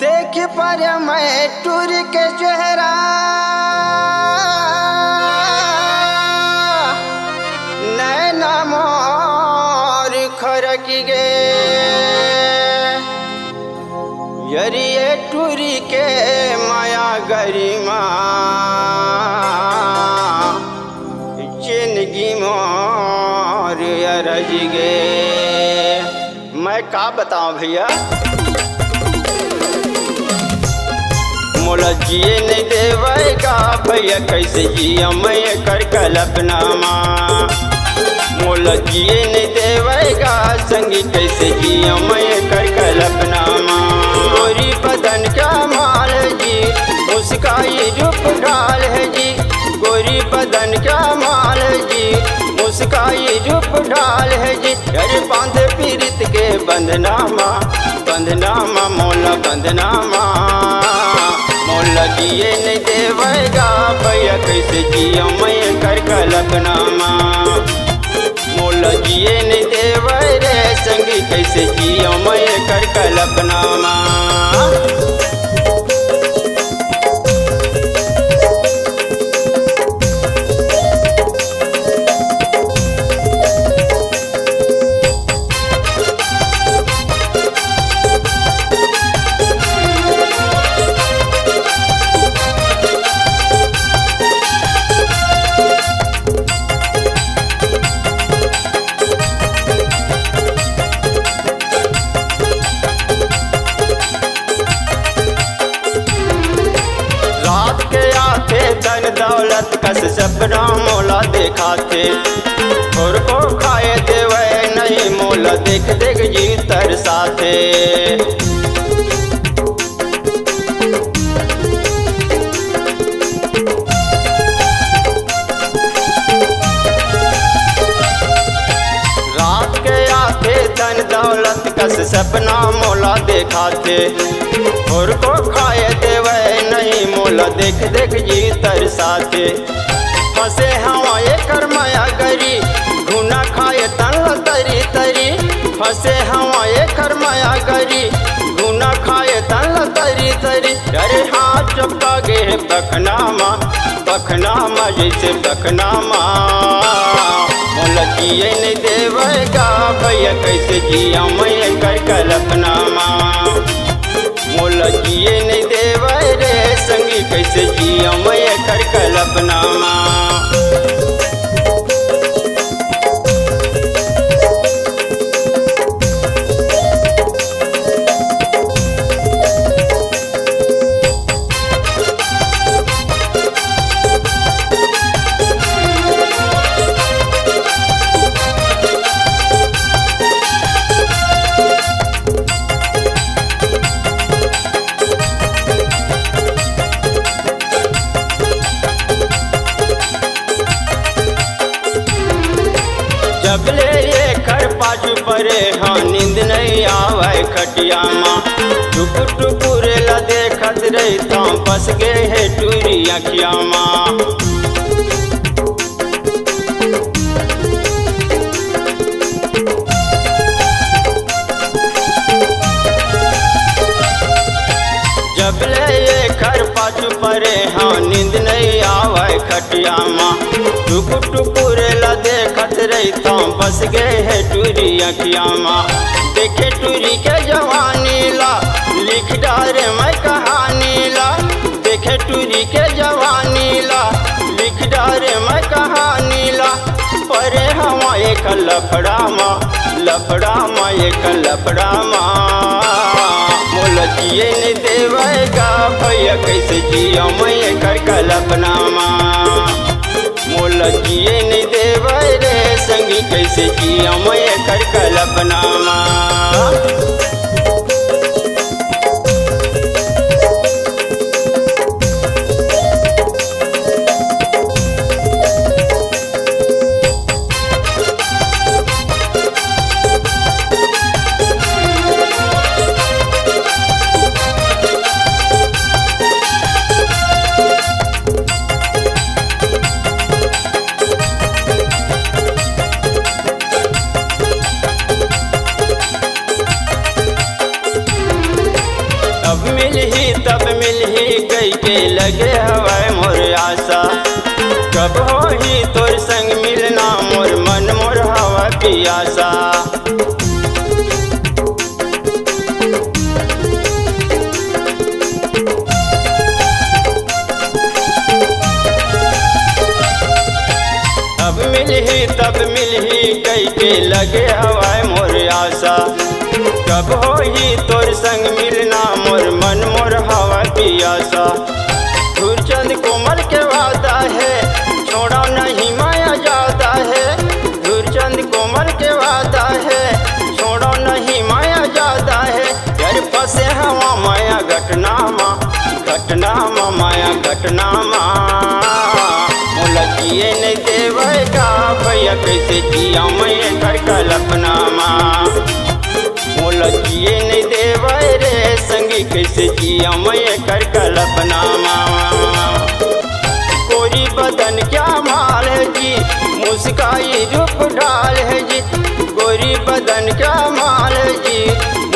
देख पर मैं टूर के चेहरा नैना मोर खरक गे यरिए टूरी के माया गरिमा जिंदगी मोर अरज गे। मैं का बताऊं भैया, मोला जिए नहीं देवेगा भैया कैसे जिया मैं कर कल्पनामा। मोला जिए नहीं देवेगा संगी कैसे जिया मैं कर कल्पनामा। गोरी बदन का माल है जी मुस्काई रूप ढाल है जी। गोरी बदन का माल है जी मुस्काई रूप ढाल है जी। अरे बांध पीरित के बंधनामा बंधनामा मोला बंधनामा। मोला जिए नहीं देवेगा भैया कैसे जिया मैं कर कल्पनामा। मोला जिए नहीं देवे रे संगी कैसे जिया मैं कर कल्पनामा। धन दौलत कस सपना मोला देखा थे और को खाए देवे नहीं मोला देख देख जी तरसाथे। रात के आते धन दौलत कस सपना मोला देखा थे और को खाए देवे नहीं मोला देख देख जी तरसाथे। फंसे हवा ये करमाया गरी घुना खाए तन तरी तरी। फंसे हवा ये करमाया गरी घुना खाए तन तरी तरी। अरे हाथ चपका गे बखनामा बखनामा जैसे बखनामा। मोला जिए नहीं देवेगा भैया कैसे जिया मैं कर कल्पनामा। मोला जिए नहीं देवे रे संगी कैसे जिया मैं कर कल्पनामा। जबले ये घर पाछू परे हाँ नींद नहीं आवे खटिया माँ। टुकुर टुकुर ला देखत रहता बस गे है टूरी अखिया माँ। जबले ये घर पाछू परे हाँ नींद नहीं आवे खटिया माँ। टुकुर टुकुर ला देखत रहता बस गए है टूरी अखिया माँ। देखे टूरी के जवानी ला लिख डारे मैं कहानी ला। देखे टूरी के जवानी ला लिख डारे मैं कहानी ला। परे हवा एक लफड़ामा लफड़ामा एक लफड़ामा। मोला जिए नहीं देवेगा भैया कैसे जिया मैं कर कल्पनामा। मोला जिए नहीं देवे रे संगी कैसे जिया मैं कर कल्पनामा। कई के लगे हवाए मोर आशा। कब हो ही तोर संग मिलना मोर मन मोर हवा पियासा। अब मिलही तब मिलही कई के लगे हवाए मोर आशा। कब हो ही तोर संग मिलना मोर मन मोर हवा पियासा। धूरचंद कोमल के वादा है छोड़ा नहीं माया जाता है। धूरचंद कोमल के वादा है छोड़ा नहीं माया जाता है। यार फंसे हवा माया घटना माया घटना मोला जिए नहीं देवेगा भैया कैसे जिया मैं कर कल्पना मोला जिए नहीं देवे रे संगी कैसे जिया मैं कर कल्पना। कोरी बदन क्या माल है जी मुस्काई रूप ढाल है जी। गोरी बदन क्या माल है जी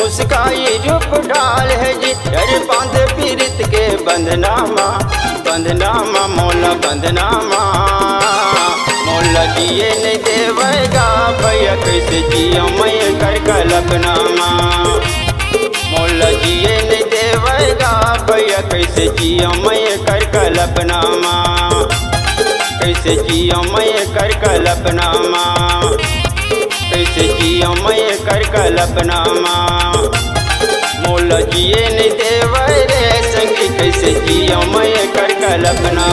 मुस्काई रूप ढाल है जी। अरे बांध पीरित के बंधनामा मोला बंधनामा मोला जिए नहीं देवेगा भैया कैसे जिया मैं कर कल्पना। मोला जिए नहीं देवेगा भैया कैसे जिया मैं कर कल्पना। कैसे जिया मैं कर कल्पना। कैसे जिया मैं कर कल्पना। मोला जिए नहीं देवे रे संगी कैसे जिया मैं कर कल्पना।